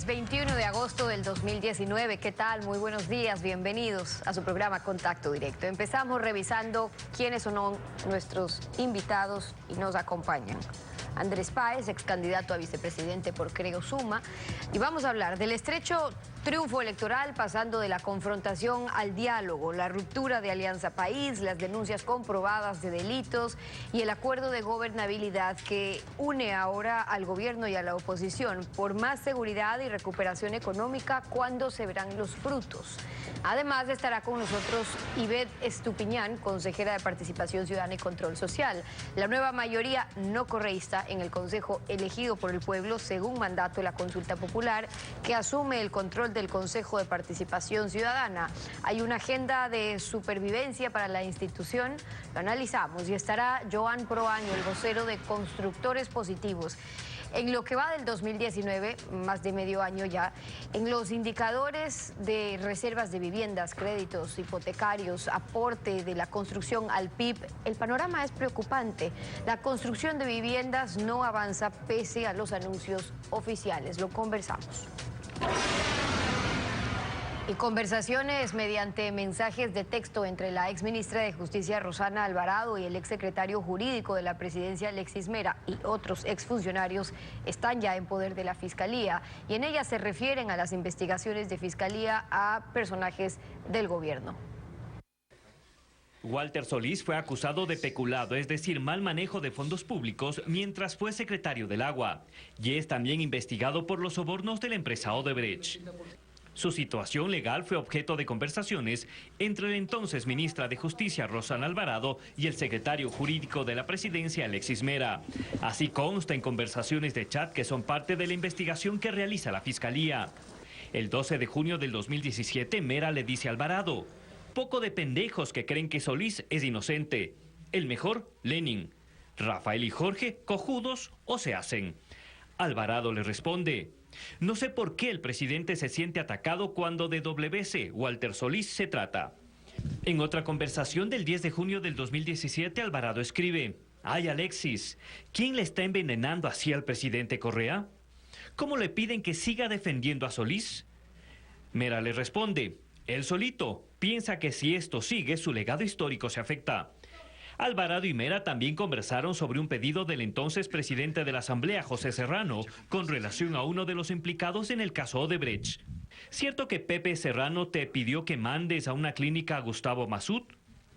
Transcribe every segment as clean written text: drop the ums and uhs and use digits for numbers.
Lunes 21 de agosto del 2019. ¿Qué tal? Muy buenos días, bienvenidos a su programa Contacto Directo. Empezamos revisando quiénes son nuestros invitados y nos acompañan. Andrés Páez, ex candidato a vicepresidente por Creo Suma, y vamos a hablar del estrecho triunfo electoral pasando de la confrontación al diálogo, la ruptura de Alianza País, las denuncias comprobadas de delitos y el acuerdo de gobernabilidad que une ahora al gobierno y a la oposición por más seguridad y recuperación económica. ¿Cuándo se verán los frutos? Además estará con nosotros Ivette Estupiñán, consejera de Participación Ciudadana y Control Social, la nueva mayoría no correísta en el Consejo elegido por el pueblo según mandato de la consulta popular, que asume el control del Consejo de Participación Ciudadana. Hay una agenda de supervivencia para la institución, lo analizamos, y estará Joan Proaño, el vocero de Constructores Positivos. En lo que va del 2019, más de medio año ya, en los indicadores de reservas de viviendas, créditos hipotecarios, aporte de la construcción al PIB, el panorama es preocupante. La construcción de viviendas no avanza pese a los anuncios oficiales. Lo conversamos. Y conversaciones mediante mensajes de texto entre la exministra de Justicia Rosana Alvarado y el exsecretario jurídico de la presidencia Alexis Mera y otros exfuncionarios están ya en poder de la Fiscalía, y en ellas se refieren a las investigaciones de Fiscalía a personajes del gobierno. Walter Solís fue acusado de peculado, es decir, mal manejo de fondos públicos, mientras fue secretario del Agua, y es también investigado por los sobornos de la empresa Odebrecht. Su situación legal fue objeto de conversaciones entre la entonces ministra de Justicia, Rosana Alvarado, y el secretario jurídico de la presidencia, Alexis Mera. Así consta en conversaciones de chat que son parte de la investigación que realiza la Fiscalía. El 12 de junio del 2017, Mera le dice a Alvarado: poco de pendejos que creen que Solís es inocente. El mejor, Lenin. Rafael y Jorge, cojudos o se hacen. Alvarado le responde: no sé por qué el presidente se siente atacado cuando de WC, Walter Solís, se trata. En otra conversación del 10 de junio del 2017, Alvarado escribe: ay, Alexis, ¿quién le está envenenando así al presidente Correa? ¿Cómo le piden que siga defendiendo a Solís? Mera le responde: él solito piensa que si esto sigue, su legado histórico se afecta. Alvarado y Mera también conversaron sobre un pedido del entonces presidente de la Asamblea, José Serrano, con relación a uno de los implicados en el caso Odebrecht. ¿Cierto que Pepe Serrano te pidió que mandes a una clínica a Gustavo Masud?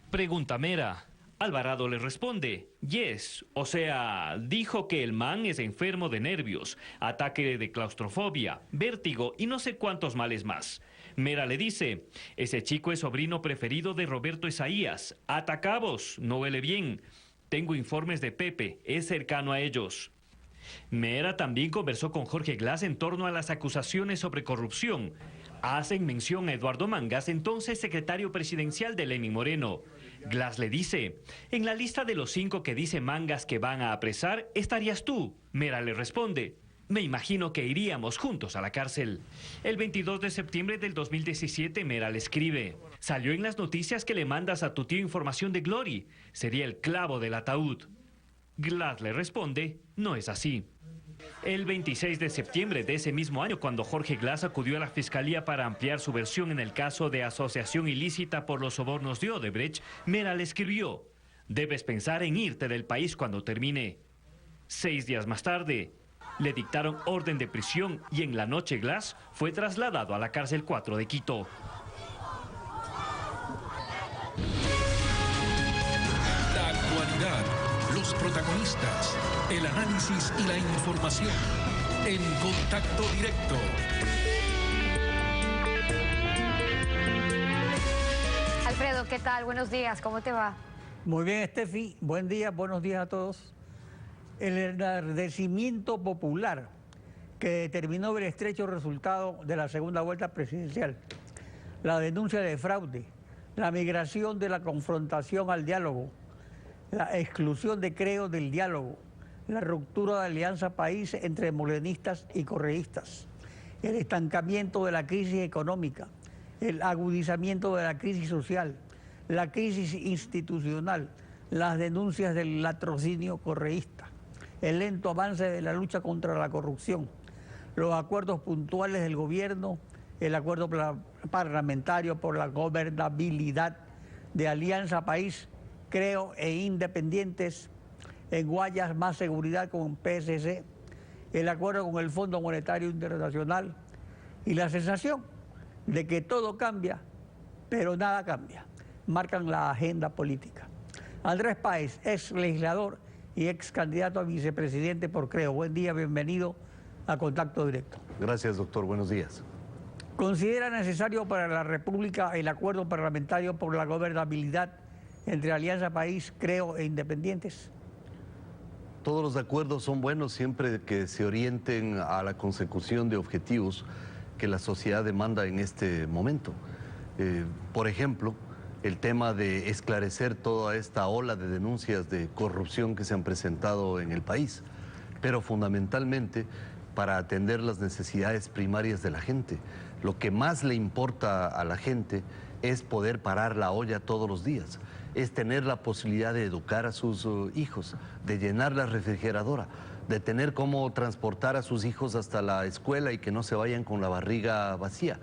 Pregunta Mera. Alvarado le responde: yes, o sea, dijo que el man es enfermo de nervios, ataque de claustrofobia, vértigo y no sé cuántos males más. Mera le dice: ese chico es sobrino preferido de Roberto Isaías, atacabos, no huele bien. Tengo informes de Pepe, es cercano a ellos. Mera también conversó con Jorge Glass en torno a las acusaciones sobre corrupción. Hacen mención a Eduardo Mangas, entonces secretario presidencial de Lenín Moreno. Glass le dice: en la lista de los 5 que dice Mangas que van a apresar, estarías tú. Mera le responde: me imagino que iríamos juntos a la cárcel. El 22 de septiembre del 2017, Mera le escribe: salió en las noticias que le mandas a tu tío información de Glory. Sería el clavo del ataúd. Glass le responde: no es así. El 26 de septiembre de ese mismo año, cuando Jorge Glass acudió a la Fiscalía para ampliar su versión en el caso de asociación ilícita por los sobornos de Odebrecht, Mera le escribió: debes pensar en irte del país cuando termine. 6 días más tarde, le dictaron orden de prisión y en la noche Glass fue trasladado a la cárcel 4 de Quito. La actualidad, los protagonistas, el análisis y la información en Contacto Directo. Alfredo, ¿qué tal? Buenos días, ¿cómo te va? Muy bien, Estefi. Buen día, buenos días a todos. El enardecimiento popular que determinó el estrecho resultado de la segunda vuelta presidencial, la denuncia de fraude, la migración de la confrontación al diálogo, la exclusión de Creo del diálogo, la ruptura de Alianza País entre morenistas y correístas, el estancamiento de la crisis económica, el agudizamiento de la crisis social, la crisis institucional, las denuncias del latrocinio correísta, el lento avance de la lucha contra la corrupción, los acuerdos puntuales del gobierno, el acuerdo parlamentario por la gobernabilidad de Alianza País, Creo e Independientes, en Guayas Más Seguridad con PSC, el acuerdo con el Fondo Monetario Internacional y la sensación de que todo cambia, pero nada cambia. Marcan la agenda política. Andrés Páez, ex legislador y ex candidato a vicepresidente por Creo. Buen día, bienvenido a Contacto Directo. Gracias, doctor. Buenos días. ¿Considera necesario para la República el acuerdo parlamentario por la gobernabilidad entre Alianza País, Creo e Independientes? Todos los acuerdos son buenos siempre que se orienten a la consecución de objetivos que la sociedad demanda en este momento. Por ejemplo, el tema de esclarecer toda esta ola de denuncias de corrupción que se han presentado en el país, pero fundamentalmente para atender las necesidades primarias de la gente. Lo que más le importa a la gente es poder parar la olla todos los días, es tener la posibilidad de educar a sus hijos, de llenar la refrigeradora, de tener cómo transportar a sus hijos hasta la escuela y que no se vayan con la barriga vacía.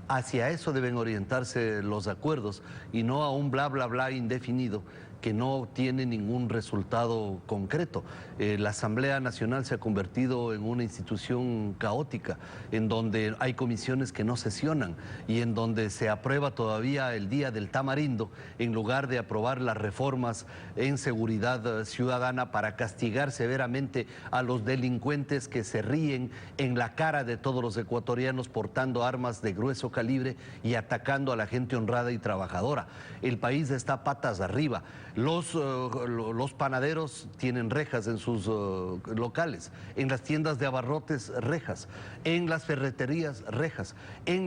Hacia eso deben orientarse los acuerdos y no a un bla, bla, bla indefinido que no tiene ningún resultado concreto. La Asamblea Nacional se ha convertido en una institución caótica, en donde hay comisiones que no sesionan y en donde se aprueba todavía el día del tamarindo, en lugar de aprobar las reformas en seguridad ciudadana para castigar severamente a los delincuentes que se ríen en la cara de todos los ecuatorianos portando armas de grueso calibre y atacando a la gente honrada y trabajadora. El país está patas arriba. Los panaderos tienen rejas en sus locales, en las tiendas de abarrotes rejas, en las ferreterías rejas, en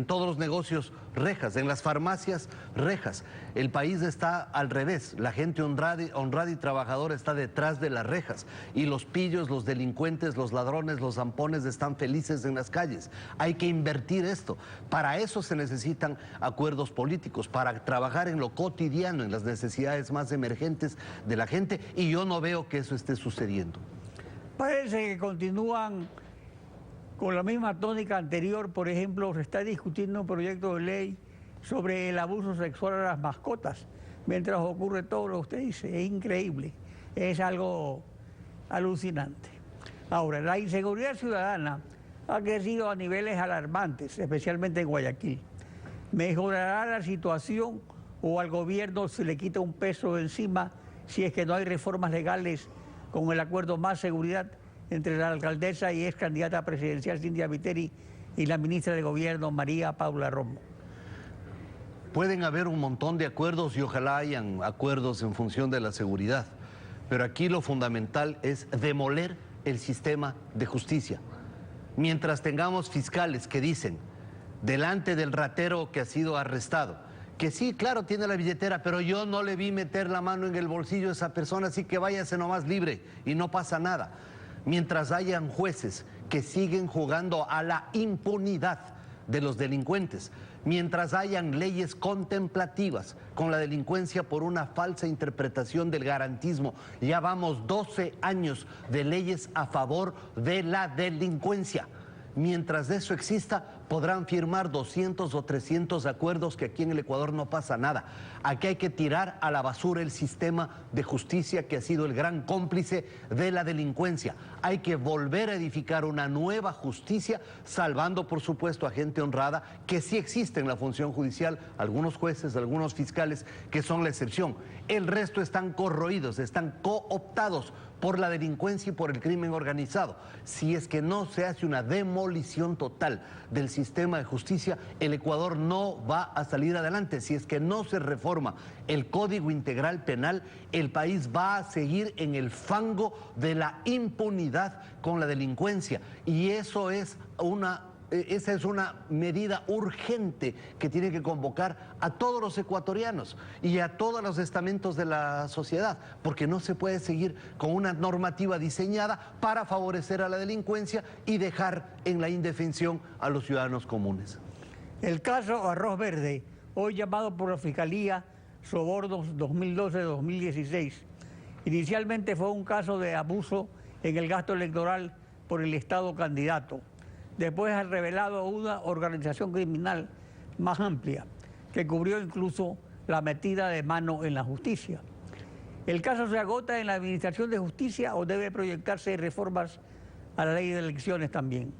todos los negocios rejas, en las farmacias rejas. El país está al revés, la gente honrada y trabajadora está detrás de las rejas y los pillos, los delincuentes, los ladrones, los zampones están felices en las calles. Hay que invertir esto. Para eso se necesitan acuerdos políticos, para trabajar en lo cotidiano, en las necesidades más emergentes de la gente, y yo no veo que eso esté sucediendo. Parece que continúan con la misma tónica anterior. Por ejemplo, se está discutiendo un proyecto de ley sobre el abuso sexual a las mascotas, mientras ocurre todo lo que usted dice. Es increíble, es algo alucinante. Ahora, la inseguridad ciudadana ha crecido a niveles alarmantes, especialmente en Guayaquil. ¿Mejorará la situación o al gobierno se le quita un peso de encima si es que no hay reformas legales con el acuerdo Más Seguridad entre la alcaldesa y ex candidata presidencial Cintia Viteri y la ministra de Gobierno María Paula Romo? Pueden haber un montón de acuerdos y ojalá hayan acuerdos en función de la seguridad, pero aquí lo fundamental es demoler el sistema de justicia. Mientras tengamos fiscales que dicen delante del ratero que ha sido arrestado que sí, claro, tiene la billetera, pero yo no le vi meter la mano en el bolsillo a esa persona, así que váyase nomás libre y no pasa nada. Mientras hayan jueces que siguen jugando a la impunidad de los delincuentes, mientras hayan leyes contemplativas con la delincuencia por una falsa interpretación del garantismo, ya vamos 12 años de leyes a favor de la delincuencia. Mientras eso exista, podrán firmar 200 o 300 acuerdos que aquí en el Ecuador no pasa nada. Aquí hay que tirar a la basura el sistema de justicia que ha sido el gran cómplice de la delincuencia. Hay que volver a edificar una nueva justicia, salvando por supuesto a gente honrada, que sí existe en la función judicial, algunos jueces, algunos fiscales, que son la excepción. El resto están corroídos, están cooptados por la delincuencia y por el crimen organizado. Si es que no se hace una demolición total del sistema de justicia, el Ecuador no va a salir adelante. Si es que no se reforma el Código Integral Penal, el país va a seguir en el fango de la impunidad con la delincuencia. Y esa es una medida urgente que tiene que convocar a todos los ecuatorianos y a todos los estamentos de la sociedad, porque no se puede seguir con una normativa diseñada para favorecer a la delincuencia y dejar en la indefensión a los ciudadanos comunes. El caso Arroz Verde, hoy llamado por la Fiscalía Sobornos 2012-2016, inicialmente fue un caso de abuso en el gasto electoral por el Estado candidato. Después ha revelado una organización criminal más amplia, que cubrió incluso la metida de mano en la justicia. ¿El caso se agota en la Administración de Justicia o debe proyectarse reformas a la ley de elecciones también?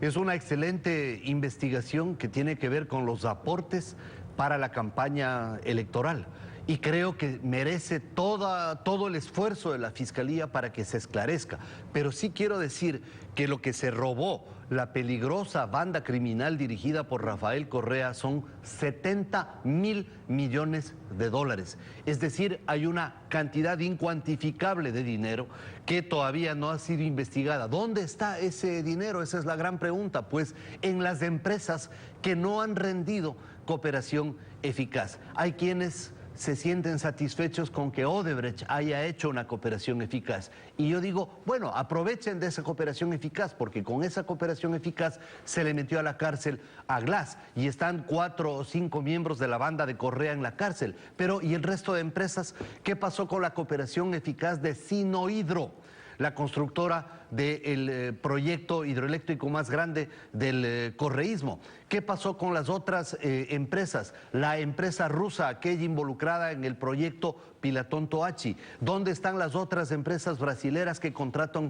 Es una excelente investigación que tiene que ver con los aportes para la campaña electoral. Y creo que merece todo el esfuerzo de la Fiscalía para que se esclarezca. Pero sí quiero decir que lo que se robó la peligrosa banda criminal dirigida por Rafael Correa son 70.000 millones de dólares. Es decir, hay una cantidad incuantificable de dinero que todavía no ha sido investigada. ¿Dónde está ese dinero? Esa es la gran pregunta. Pues en las empresas que no han rendido cooperación eficaz. Hay quienes se sienten satisfechos con que Odebrecht haya hecho una cooperación eficaz. Y yo digo, bueno, aprovechen de esa cooperación eficaz, porque con esa cooperación eficaz se le metió a la cárcel a Glass y están 4 o 5 miembros de la banda de Correa en la cárcel. Pero, ¿y el resto de empresas? ¿Qué pasó con la cooperación eficaz de Sinohydro, la constructora del proyecto hidroeléctrico más grande del correísmo? ¿Qué pasó con las otras empresas? La empresa rusa, aquella involucrada en el proyecto Pilatón Toachi. ¿Dónde están las otras empresas brasileras que contrataron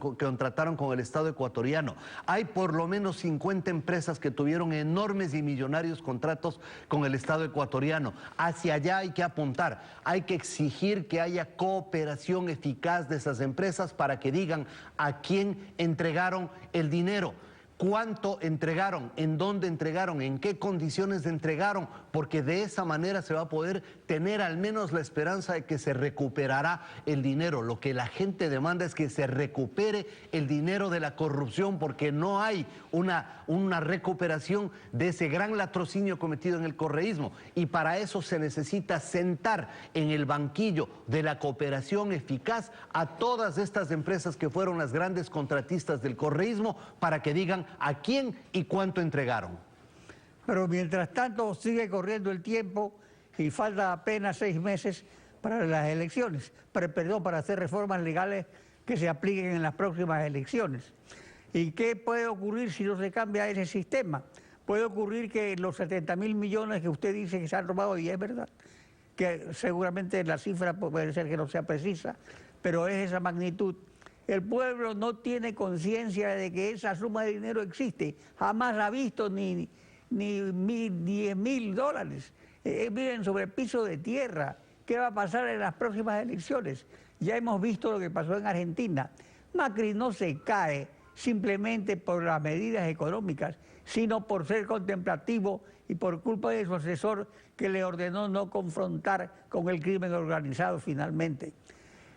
con el Estado ecuatoriano? Hay por lo menos 50 empresas que tuvieron enormes y millonarios contratos con el Estado ecuatoriano. Hacia allá hay que apuntar. Hay que exigir que haya cooperación eficaz de esas empresas para que digan a quién entregaron el dinero. ¿Cuánto entregaron? ¿En dónde entregaron? ¿En qué condiciones entregaron? Porque de esa manera se va a poder tener al menos la esperanza de que se recuperará el dinero. Lo que la gente demanda es que se recupere el dinero de la corrupción, porque no hay una recuperación de ese gran latrocinio cometido en el correísmo. Y para eso se necesita sentar en el banquillo de la cooperación eficaz a todas estas empresas que fueron las grandes contratistas del correísmo para que digan a quién y cuánto entregaron. Pero mientras tanto sigue corriendo el tiempo y falta apenas 6 meses para las elecciones, para hacer reformas legales que se apliquen en las próximas elecciones. ¿Y qué puede ocurrir si no se cambia ese sistema? Puede ocurrir que los 70.000 millones que usted dice que se han robado, y es verdad, que seguramente la cifra puede ser que no sea precisa, pero es esa magnitud. El pueblo no tiene conciencia de que esa suma de dinero existe, jamás la ha visto ni 10.000 dólares. Viven sobre el piso de tierra. ¿Qué va a pasar en las próximas elecciones? Ya hemos visto lo que pasó en Argentina. Macri no se cae simplemente por las medidas económicas, sino por ser contemplativo y por culpa de su asesor que le ordenó no confrontar con el crimen organizado finalmente.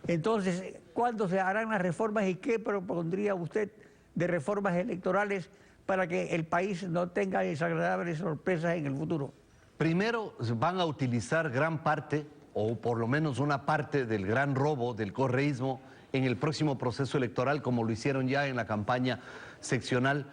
Entonces, ¿cuándo se harán las reformas y qué propondría usted de reformas electorales para que el país no tenga desagradables sorpresas en el futuro? Primero, van a utilizar gran parte, o por lo menos una parte del gran robo del correísmo en el próximo proceso electoral, como lo hicieron ya en la campaña seccional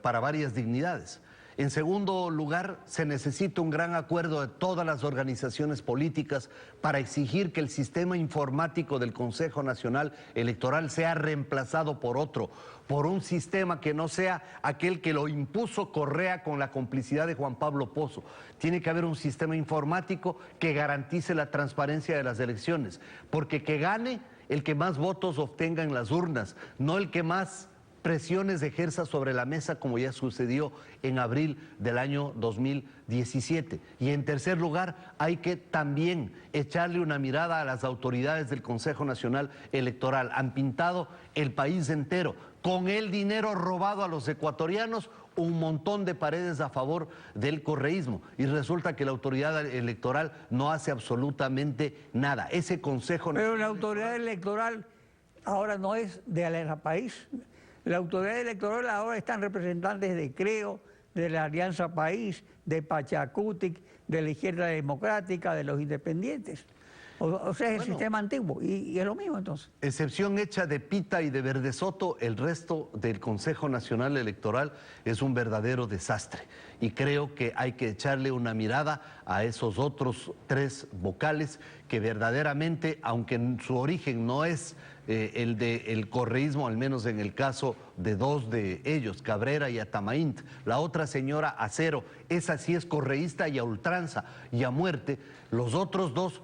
para varias dignidades. En segundo lugar, se necesita un gran acuerdo de todas las organizaciones políticas para exigir que el sistema informático del Consejo Nacional Electoral sea reemplazado por otro, por un sistema que no sea aquel que lo impuso Correa con la complicidad de Juan Pablo Pozo. Tiene que haber un sistema informático que garantice la transparencia de las elecciones, porque que gane el que más votos obtenga en las urnas, no el que más presiones ejerza sobre la mesa, como ya sucedió en abril del año 2017. Y en tercer lugar, hay que también echarle una mirada a las autoridades del Consejo Nacional Electoral. Han pintado el país entero con el dinero robado a los ecuatorianos, un montón de paredes a favor del correísmo, y resulta que la autoridad electoral no hace absolutamente nada. Ese Consejo... Pero la autoridad electoral ahora no es del país. La autoridad electoral ahora están representantes de CREO, de la Alianza País, de Pachacutic, de la Izquierda Democrática, de los independientes. O sea, es el sistema antiguo, y es lo mismo entonces. Excepción hecha de Pita y de Verde Soto, el resto del Consejo Nacional Electoral es un verdadero desastre. Y creo que hay que echarle una mirada a esos otros 3 vocales que verdaderamente, aunque en su origen no es el correísmo, al menos en el caso de dos de ellos, Cabrera y Atamaínt. La otra señora Acero, esa sí es correísta y a ultranza y a muerte. Los otros dos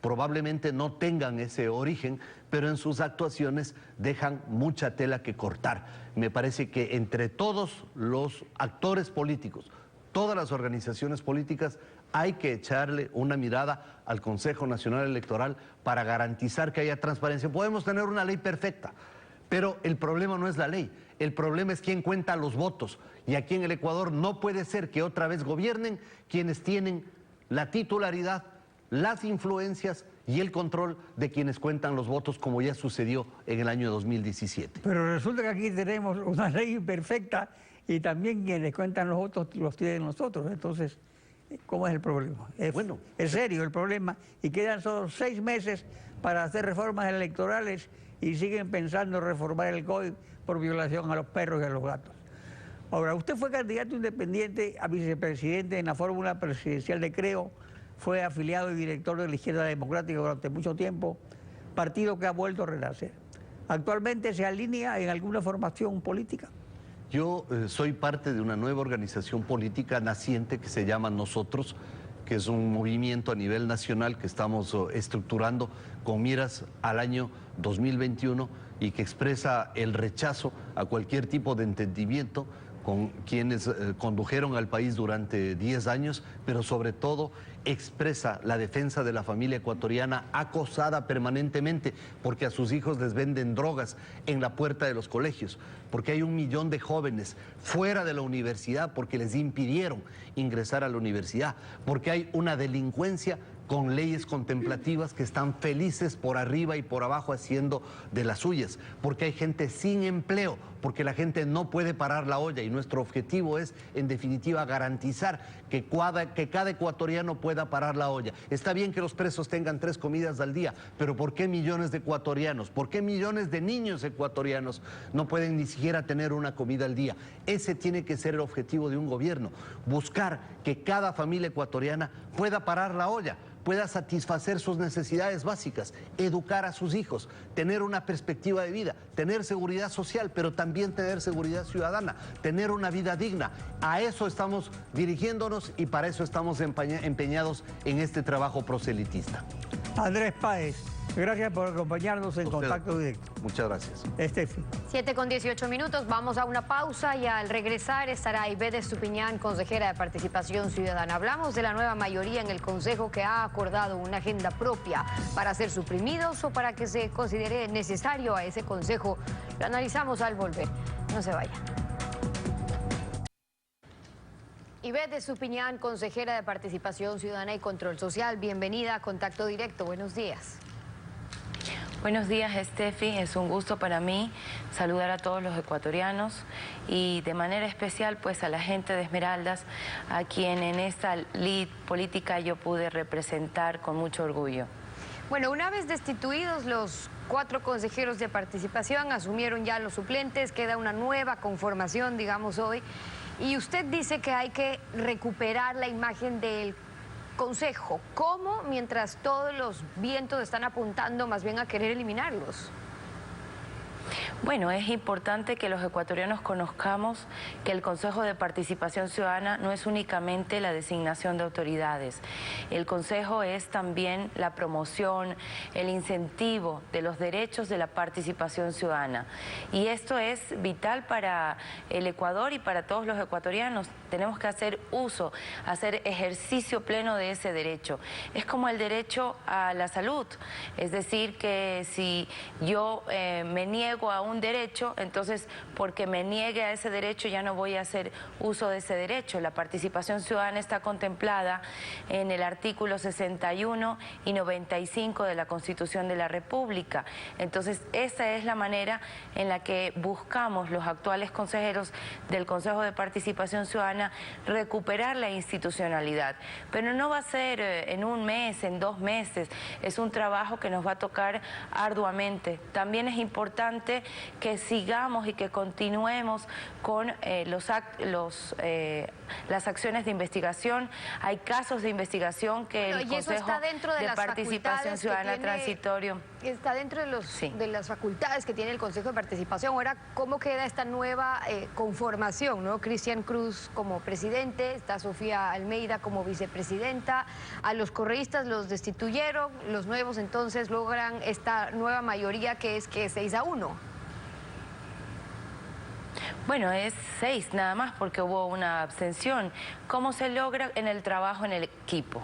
probablemente no tengan ese origen, pero en sus actuaciones dejan mucha tela que cortar. Me parece que entre todos los actores políticos, todas las organizaciones políticas, hay que echarle una mirada al Consejo Nacional Electoral para garantizar que haya transparencia. Podemos tener una ley perfecta, pero el problema no es la ley, el problema es quién cuenta los votos. Y aquí en el Ecuador no puede ser que otra vez gobiernen quienes tienen la titularidad, las influencias y el control de quienes cuentan los votos, como ya sucedió en el año 2017. Pero resulta que aquí tenemos una ley imperfecta y también quienes cuentan los votos los tienen nosotros. Entonces, ¿cómo es el problema? Es serio el problema y quedan solo 6 meses para hacer reformas electorales y siguen pensando en reformar el COI por violación a los perros y a los gatos. Ahora, usted fue candidato independiente a vicepresidente en la fórmula presidencial de Creo, fue afiliado y director de la Izquierda Democrática durante mucho tiempo, partido que ha vuelto a renacer. ¿Actualmente se alinea en alguna formación política? Yo soy parte de una nueva organización política naciente que se llama Nosotros, que es un movimiento a nivel nacional que estamos estructurando con miras al año 2021 y que expresa el rechazo a cualquier tipo de entendimiento con quienes condujeron al país durante 10 años, pero sobre todo expresa la defensa de la familia ecuatoriana acosada permanentemente porque a sus hijos les venden drogas en la puerta de los colegios, porque hay 1 millón de jóvenes fuera de la universidad porque les impidieron ingresar a la universidad, porque hay una delincuencia con leyes contemplativas que están felices por arriba y por abajo haciendo de las suyas, porque hay gente sin empleo, porque la gente no puede parar la olla y nuestro objetivo es, en definitiva, garantizar que cada ecuatoriano pueda parar la olla. Está bien que los presos tengan 3 comidas al día, pero ¿por qué millones de ecuatorianos, por qué millones de niños ecuatorianos no pueden ni siquiera tener una comida al día? Ese tiene que ser el objetivo de un gobierno, buscar que cada familia ecuatoriana pueda parar la olla, pueda satisfacer sus necesidades básicas, educar a sus hijos, tener una perspectiva de vida, tener seguridad social, pero también tener seguridad ciudadana, tener una vida digna. A eso estamos dirigiéndonos y para eso estamos empeñados en este trabajo proselitista. Andrés Páez, gracias por acompañarnos en Contacto Directo. Muchas gracias. Estefi. 7:18, vamos a una pausa y al regresar estará Ivette Estupiñán, consejera de Participación Ciudadana. Hablamos de la nueva mayoría en el Consejo que ha acordado una agenda propia para ser suprimidos o para que se considere necesario a ese Consejo. Lo analizamos al volver. No se vaya. Ivette Estupiñán, consejera de Participación Ciudadana y Control Social. Bienvenida a Contacto Directo. Buenos días. Buenos días, Estefi. Es un gusto para mí saludar a todos los ecuatorianos y de manera especial pues a la gente de Esmeraldas, a quien en esta lid política yo pude representar con mucho orgullo. Bueno, una vez destituidos los 4 consejeros de participación, asumieron ya los suplentes, queda una nueva conformación, digamos, hoy. Y usted dice que hay que recuperar la imagen del Consejo. ¿Cómo? Mientras todos los vientos están apuntando más bien a querer eliminarlos. Bueno, es importante que los ecuatorianos conozcamos que el Consejo de Participación Ciudadana no es únicamente la designación de autoridades. El Consejo es también la promoción, el incentivo de los derechos de la participación ciudadana. Y esto es vital para el Ecuador y para todos los ecuatorianos. Tenemos que hacer uso, hacer ejercicio pleno de ese derecho. Es como el derecho a la salud. Es decir, que si yo me niego a un derecho, entonces porque me niegue a ese derecho ya no voy a hacer uso de ese derecho. La participación ciudadana está contemplada en el artículo 61 y 95 de la Constitución de la República. Entonces esa es la manera en la que buscamos los actuales consejeros del Consejo de Participación Ciudadana recuperar la institucionalidad. Pero no va a ser en un mes, en 2 meses, es un trabajo que nos va a tocar arduamente. También es importante que sigamos y que continuemos con las acciones de investigación. Hay casos de investigación que el Consejo de Participación Ciudadana transitorio... Está dentro de las facultades que tiene el Consejo de Participación. Ahora, ¿cómo queda esta nueva conformación, ¿no? Cristian Cruz como presidente, está Sofía Almeida como vicepresidenta, a los correístas los destituyeron, los nuevos entonces logran esta nueva mayoría que es 6-1. Bueno, es 6 nada más porque hubo una abstención. ¿Cómo se logra? En el trabajo en el equipo.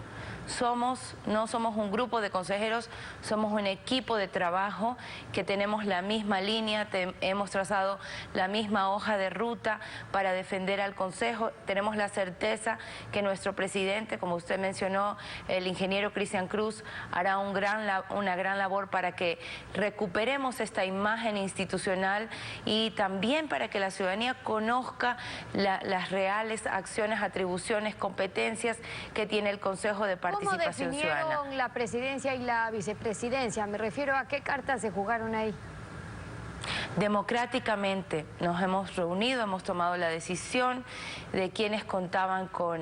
No somos un grupo de consejeros, somos un equipo de trabajo que tenemos la misma línea, hemos trazado la misma hoja de ruta para defender al Consejo. Tenemos la certeza que nuestro presidente, como usted mencionó, el ingeniero Cristian Cruz, hará una gran labor para que recuperemos esta imagen institucional y también para que la ciudadanía conozca las reales acciones, atribuciones, competencias que tiene el Consejo de Participación Ciudadana. ¿Cómo definieron la presidencia y la vicepresidencia? Me refiero a qué cartas se jugaron ahí. Democráticamente nos hemos reunido, hemos tomado la decisión de quienes contaban con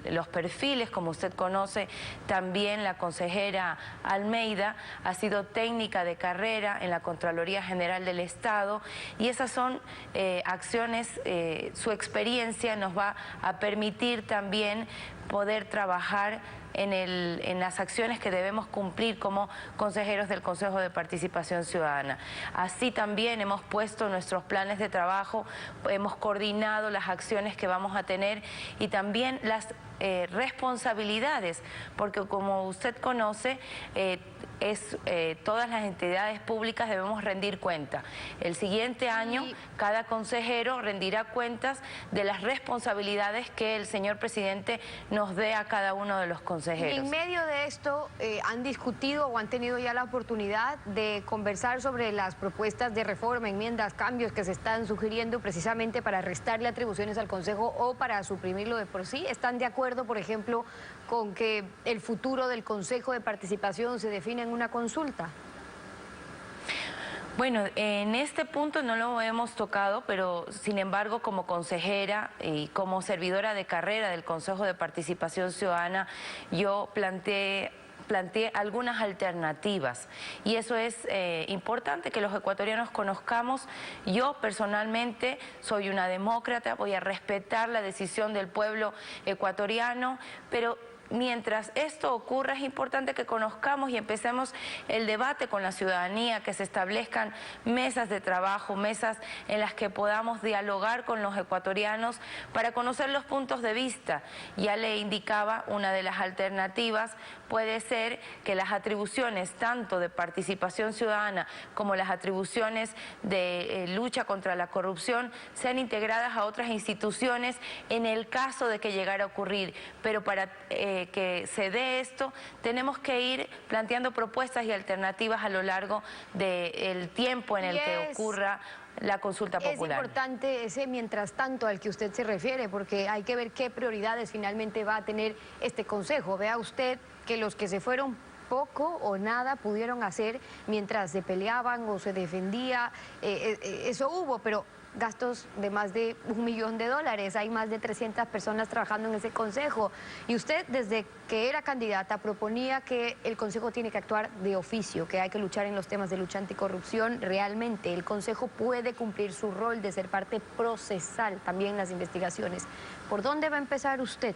los perfiles. Como usted conoce, también la consejera Almeida ha sido técnica de carrera en la Contraloría General del Estado y esas son acciones, su experiencia nos va a permitir también poder trabajar en las acciones que debemos cumplir como consejeros del Consejo de Participación Ciudadana. Así también hemos puesto nuestros planes de trabajo, hemos coordinado las acciones que vamos a tener y también las responsabilidades, porque como usted conoce, todas las entidades públicas debemos rendir cuenta. El siguiente año cada consejero rendirá cuentas de las responsabilidades que el señor presidente nos dé a cada uno de los consejeros. En medio de esto, ¿han discutido o han tenido ya la oportunidad de conversar sobre las propuestas de reforma, enmiendas, cambios que se están sugiriendo precisamente para restarle atribuciones al Consejo o para suprimirlo de por sí? ¿Están de acuerdo, por ejemplo, con que el futuro del Consejo de Participación se define en una consulta? Bueno, en este punto no lo hemos tocado, pero sin embargo como consejera y como servidora de carrera del Consejo de Participación Ciudadana, yo planteé algunas alternativas y eso es importante que los ecuatorianos conozcamos. Yo personalmente soy una demócrata, voy a respetar la decisión del pueblo ecuatoriano, pero mientras esto ocurra es importante que conozcamos y empecemos el debate con la ciudadanía, que se establezcan mesas de trabajo, mesas en las que podamos dialogar con los ecuatorianos para conocer los puntos de vista. Ya le indicaba, una de las alternativas puede ser que las atribuciones tanto de participación ciudadana como las atribuciones de lucha contra la corrupción sean integradas a otras instituciones en el caso de que llegara a ocurrir, pero para que se dé esto, tenemos que ir planteando propuestas y alternativas a lo largo del tiempo en el que ocurra la consulta popular. Es importante ese mientras tanto al que usted se refiere, porque hay que ver qué prioridades finalmente va a tener este Consejo. Vea usted que los que se fueron poco o nada pudieron hacer mientras se peleaban o se defendía, eso hubo, pero gastos de más de $1 millón, hay más de 300 personas trabajando en ese consejo. Y usted, desde que era candidata, proponía que el consejo tiene que actuar de oficio, que hay que luchar en los temas de lucha anticorrupción. Realmente el consejo puede cumplir su rol de ser parte procesal también en las investigaciones. ¿Por dónde va a empezar usted?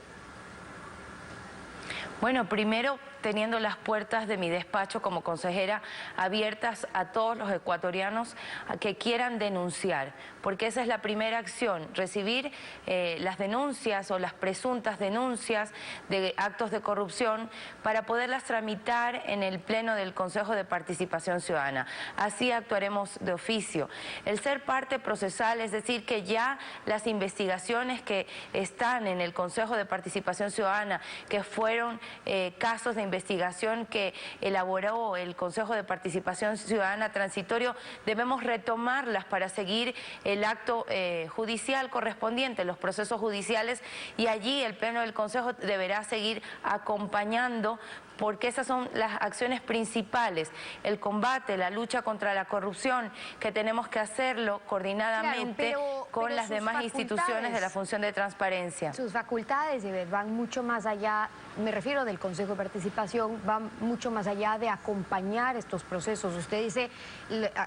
Bueno, primero teniendo las puertas de mi despacho como consejera abiertas a todos los ecuatorianos que quieran denunciar, porque esa es la primera acción, recibir las denuncias o las presuntas denuncias de actos de corrupción para poderlas tramitar en el Pleno del Consejo de Participación Ciudadana. Así actuaremos de oficio. El ser parte procesal, es decir, que ya las investigaciones que están en el Consejo de Participación Ciudadana, que fueron casos de investigación que elaboró el Consejo de Participación Ciudadana Transitorio, debemos retomarlas para seguir el acto judicial correspondiente, los procesos judiciales, y allí el Pleno del Consejo deberá seguir acompañando, porque esas son las acciones principales, el combate, la lucha contra la corrupción, que tenemos que hacerlo coordinadamente con las demás instituciones de la función de transparencia. Sus facultades van mucho más allá, me refiero del Consejo de Participación, van mucho más allá de acompañar estos procesos. Usted dice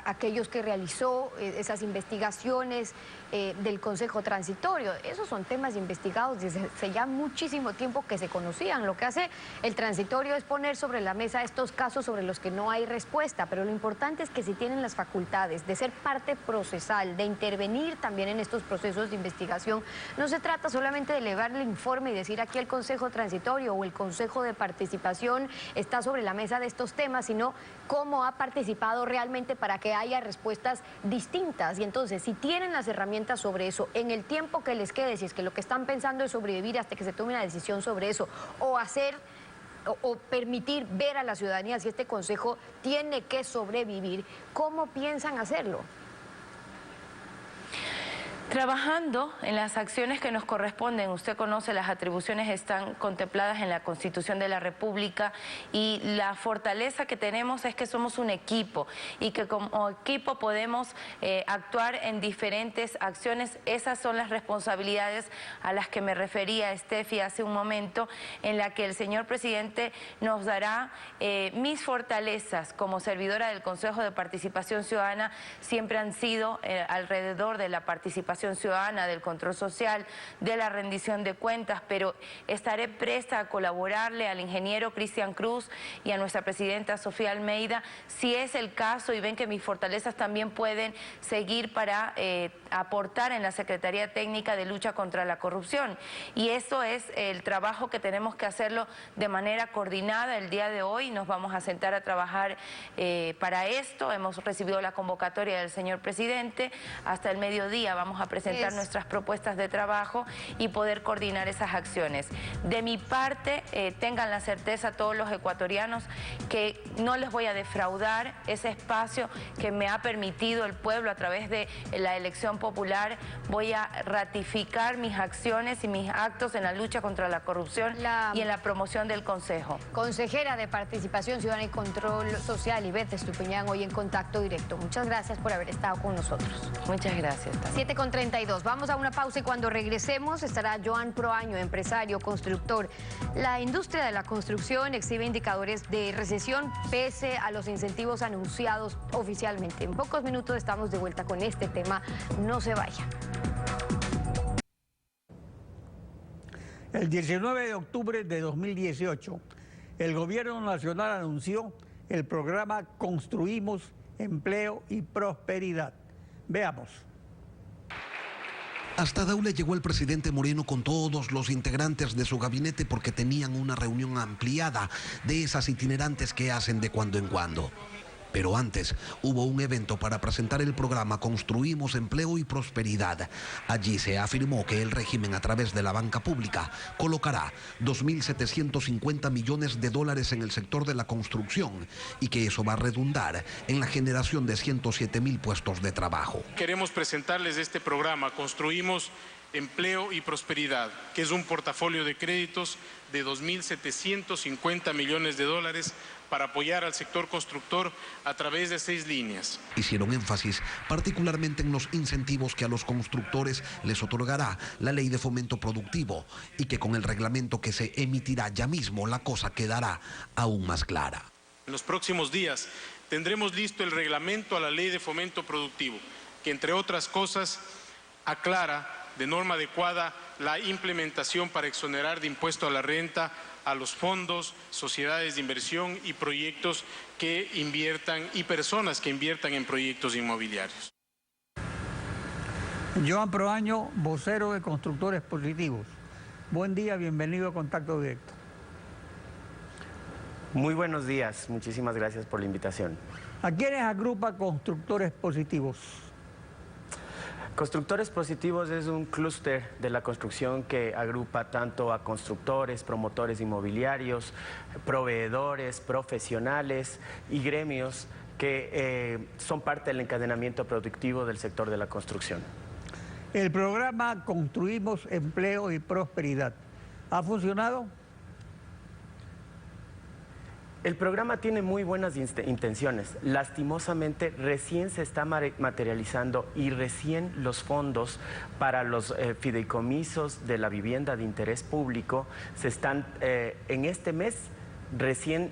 aquellos que realizó esas investigaciones del Consejo Transitorio, esos son temas investigados desde hace ya muchísimo tiempo que se conocían. Lo que hace el transitorio es poner sobre la mesa estos casos sobre los que no hay respuesta, pero lo importante es que si tienen las facultades de ser parte procesal, de intervenir también en estos procesos de investigación, no se trata solamente de elevar el informe y decir aquí el Consejo Transitorio o el Consejo de Participación está sobre la mesa de estos temas, sino cómo ha participado realmente para que haya respuestas distintas. Y entonces, si tienen las herramientas sobre eso, en el tiempo que les quede, si es que lo que están pensando es sobrevivir hasta que se tome una decisión sobre eso, o hacer o permitir ver a la ciudadanía si este consejo tiene que sobrevivir, ¿cómo piensan hacerlo? Trabajando en las acciones que nos corresponden. Usted conoce, las atribuciones están contempladas en la Constitución de la República, y la fortaleza que tenemos es que somos un equipo y que como equipo podemos actuar en diferentes acciones. Esas son las responsabilidades a las que me refería Steffi hace un momento, en la que el señor presidente nos dará mis fortalezas como servidora del Consejo de Participación Ciudadana. Siempre han sido alrededor de la participación ciudadana, del control social, de la rendición de cuentas, pero estaré presta a colaborarle al ingeniero Cristian Cruz y a nuestra presidenta Sofía Almeida, si es el caso y ven que mis fortalezas también pueden seguir para aportar en la Secretaría Técnica de Lucha contra la Corrupción. Y eso es el trabajo que tenemos que hacerlo de manera coordinada. El día de hoy nos vamos a sentar a trabajar para esto. Hemos recibido la convocatoria del señor presidente. Hasta el mediodía vamos a presentar nuestras propuestas de trabajo y poder coordinar esas acciones. De mi parte, tengan la certeza todos los ecuatorianos que no les voy a defraudar ese espacio que me ha permitido el pueblo a través de la elección popular. Voy a ratificar mis acciones y mis actos en la lucha contra la corrupción y en la promoción del Consejo. Consejera de Participación Ciudadana y Control Social, Ivette Estupiñán, hoy en Contacto Directo. Muchas gracias por haber estado con nosotros. Muchas gracias. 7:32. Vamos a una pausa y cuando regresemos estará Joan Proaño, empresario, constructor. La industria de la construcción exhibe indicadores de recesión pese a los incentivos anunciados oficialmente. En pocos minutos estamos de vuelta con este tema. No se vaya. El 19 de octubre de 2018, el Gobierno Nacional anunció el programa Construimos Empleo y Prosperidad. Veamos. Hasta Daula llegó el presidente Moreno con todos los integrantes de su gabinete porque tenían una reunión ampliada de esas itinerantes que hacen de cuando en cuando. Pero antes hubo un evento para presentar el programa Construimos Empleo y Prosperidad. Allí se afirmó que el régimen, a través de la banca pública, colocará 2.750 millones de dólares en el sector de la construcción y que eso va a redundar en la generación de 107.000 puestos de trabajo. Queremos presentarles este programa Construimos Empleo y Prosperidad, que es un portafolio de créditos de 2.750 millones de dólares para apoyar al sector constructor a través de 6 líneas. Hicieron énfasis particularmente en los incentivos que a los constructores les otorgará la Ley de Fomento Productivo y que con el reglamento que se emitirá ya mismo la cosa quedará aún más clara. En los próximos días tendremos listo el reglamento a la Ley de Fomento Productivo, que entre otras cosas aclara de norma adecuada la implementación para exonerar de impuesto a la renta a los fondos, sociedades de inversión y proyectos que inviertan y personas que inviertan en proyectos inmobiliarios. Joan Proaño, vocero de Constructores Positivos. Buen día, bienvenido a Contacto Directo. Muy buenos días, muchísimas gracias por la invitación. ¿A quiénes agrupa Constructores Positivos? Constructores Positivos es un clúster de la construcción que agrupa tanto a constructores, promotores inmobiliarios, proveedores, profesionales y gremios que son parte del encadenamiento productivo del sector de la construcción. El programa Construimos Empleo y Prosperidad, ¿ha funcionado? El programa tiene muy buenas intenciones. Lastimosamente, recién se está materializando y recién los fondos para los fideicomisos de la vivienda de interés público se están en este mes recién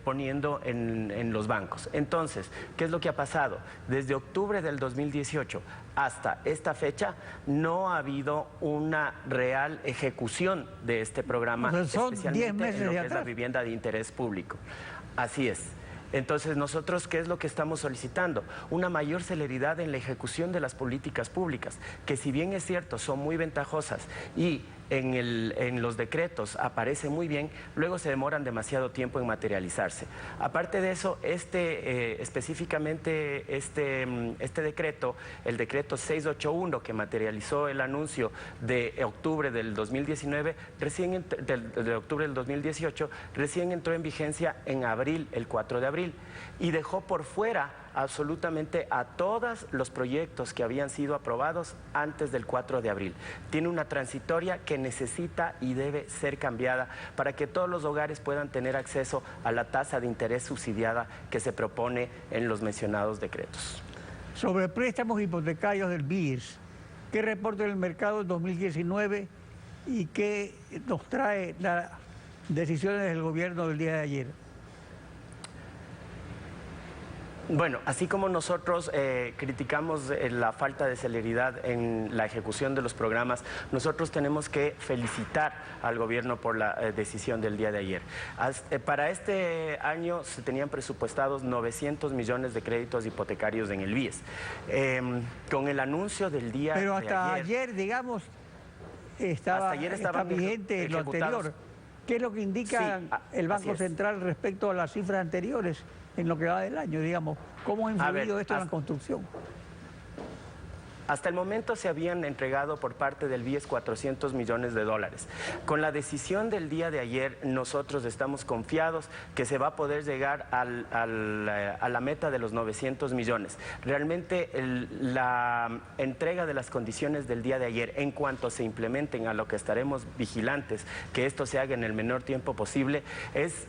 poniendo en los bancos. Entonces, ¿qué es lo que ha pasado? Desde octubre del 2018 hasta esta fecha no ha habido una real ejecución de este programa, son 10 especialmente meses en lo de que es la atrás. vivienda de interés público. Así es. Entonces, nosotros, ¿qué es lo que estamos solicitando? Una mayor celeridad en la ejecución de las políticas públicas, que si bien es cierto, son muy ventajosas y en los decretos aparece muy bien, luego se demoran demasiado tiempo en materializarse. Aparte de eso, específicamente este decreto, el decreto 681 que materializó el anuncio de octubre del 2019, de octubre del 2018, recién entró en vigencia en abril, el 4 de abril, y dejó por fuera absolutamente a todos los proyectos que habían sido aprobados antes del 4 de abril. Tiene una transitoria que necesita y debe ser cambiada para que todos los hogares puedan tener acceso a la tasa de interés subsidiada que se propone en los mencionados decretos. Sobre préstamos hipotecarios del BIES, ¿qué reporte del mercado en 2019 y qué nos trae las decisiones del gobierno del día de ayer? Bueno, así como nosotros criticamos la falta de celeridad en la ejecución de los programas, nosotros tenemos que felicitar al gobierno por la decisión del día de ayer. Para este año se tenían presupuestados 900 millones de créditos hipotecarios en el BIES. Con el anuncio del día de ayer... Pero hasta ayer, digamos, está vigente lo anterior. ¿Qué es lo que indica el Banco Central respecto a las cifras anteriores en lo que va del año, digamos? ¿Cómo ha influido esto en la construcción? Hasta el momento se habían entregado por parte del BIES 400 millones de dólares. Con la decisión del día de ayer, nosotros estamos confiados que se va a poder llegar a la meta de los 900 millones. Realmente la entrega de las condiciones del día de ayer, en cuanto se implementen, a lo que estaremos vigilantes, que esto se haga en el menor tiempo posible, es...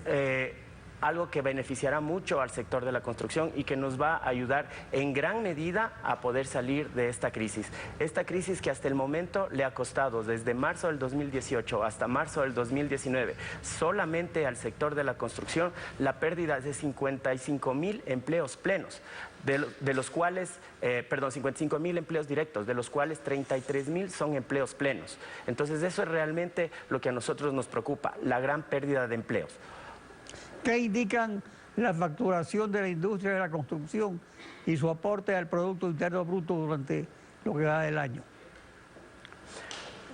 algo que beneficiará mucho al sector de la construcción y que nos va a ayudar en gran medida a poder salir de esta crisis. Esta crisis que hasta el momento le ha costado desde marzo del 2018 hasta marzo del 2019, solamente al sector de la construcción, la pérdida de 55.000 empleos plenos. De los cuales, 55.000 empleos directos, de los cuales 33.000 son empleos plenos. Entonces eso es realmente lo que a nosotros nos preocupa, la gran pérdida de empleos. ¿Qué indican la facturación de la industria de la construcción y su aporte al Producto Interno Bruto durante lo que va del año?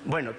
Bueno,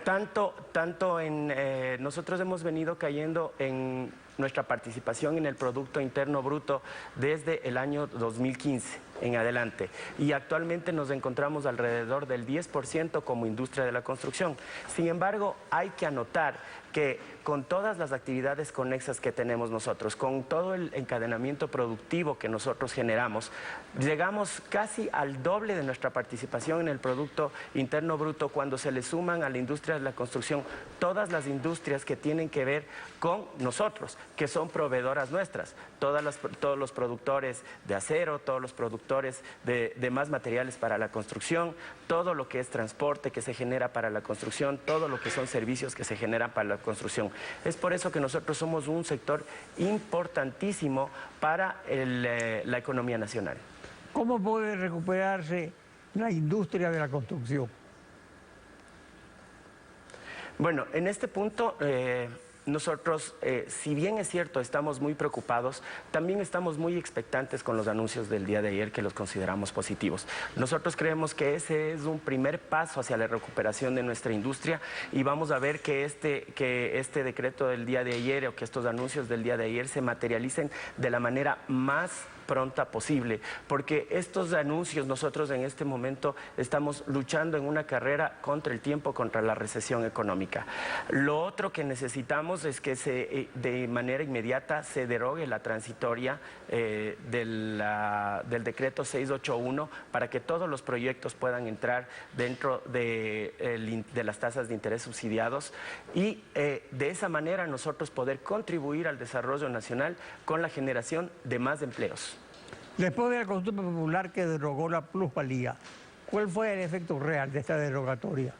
nosotros hemos venido cayendo en nuestra participación en el Producto Interno Bruto desde el año 2015 en adelante, y actualmente nos encontramos alrededor del 10% como industria de la construcción. Sin embargo, hay que anotar que con todas las actividades conexas que tenemos nosotros, con todo el encadenamiento productivo que nosotros generamos, llegamos casi al doble de nuestra participación en el Producto Interno Bruto cuando se le suman a la industria de la construcción todas las industrias que tienen que ver con nosotros, que son proveedoras nuestras, todos los productores de acero, todos los productores de más materiales para la construcción, todo lo que es transporte que se genera para la construcción, todo lo que son servicios que se generan para la construcción. Es por eso que nosotros somos un sector importantísimo para la economía nacional. ¿Cómo puede recuperarse la industria de la construcción? Bueno, en este punto nosotros, si bien es cierto, estamos muy preocupados, también estamos muy expectantes con los anuncios del día de ayer, que los consideramos positivos. Nosotros creemos que ese es un primer paso hacia la recuperación de nuestra industria, y vamos a ver que este decreto del día de ayer, o que estos anuncios del día de ayer se materialicen de la manera más pronta posible, porque estos anuncios nosotros en este momento estamos luchando en una carrera contra el tiempo, contra la recesión económica. Lo otro que necesitamos es que de manera inmediata se derogue la transitoria del decreto 681 para que todos los proyectos puedan entrar dentro de las tasas de interés subsidiados y de esa manera nosotros poder contribuir al desarrollo nacional con la generación de más empleos. Después de la consulta popular que derogó la plusvalía, ¿cuál fue el efecto real de esta derogatoria?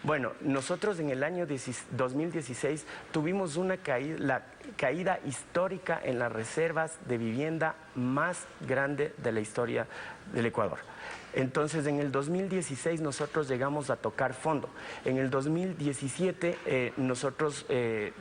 Bueno, nosotros en el año 2016 tuvimos la caída histórica en las reservas de vivienda más grande de la historia del Ecuador. Entonces, en el 2016 nosotros llegamos a tocar fondo. En el 2017 nosotros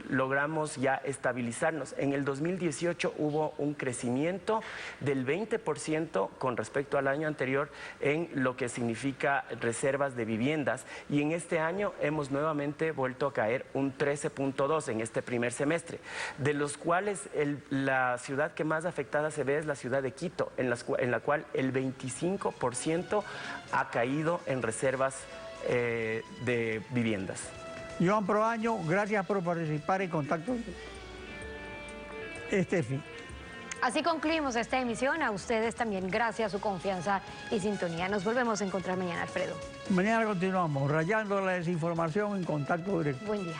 logramos ya estabilizarnos. En el 2018 hubo un crecimiento del 20% con respecto al año anterior en lo que significa reservas de viviendas. Y en este año hemos nuevamente vuelto a caer un 13.2 en este primer semestre, de los cuales la ciudad que más afectada se ve es la ciudad de Quito, en la cual el 25% ha caído en reservas de viviendas. Joan Proaño, gracias por participar en Contacto. Estefi. Así concluimos esta emisión. A ustedes también gracias a su confianza y sintonía. Nos volvemos a encontrar mañana, Alfredo. Mañana continuamos rayando la desinformación en Contacto Directo. Buen día.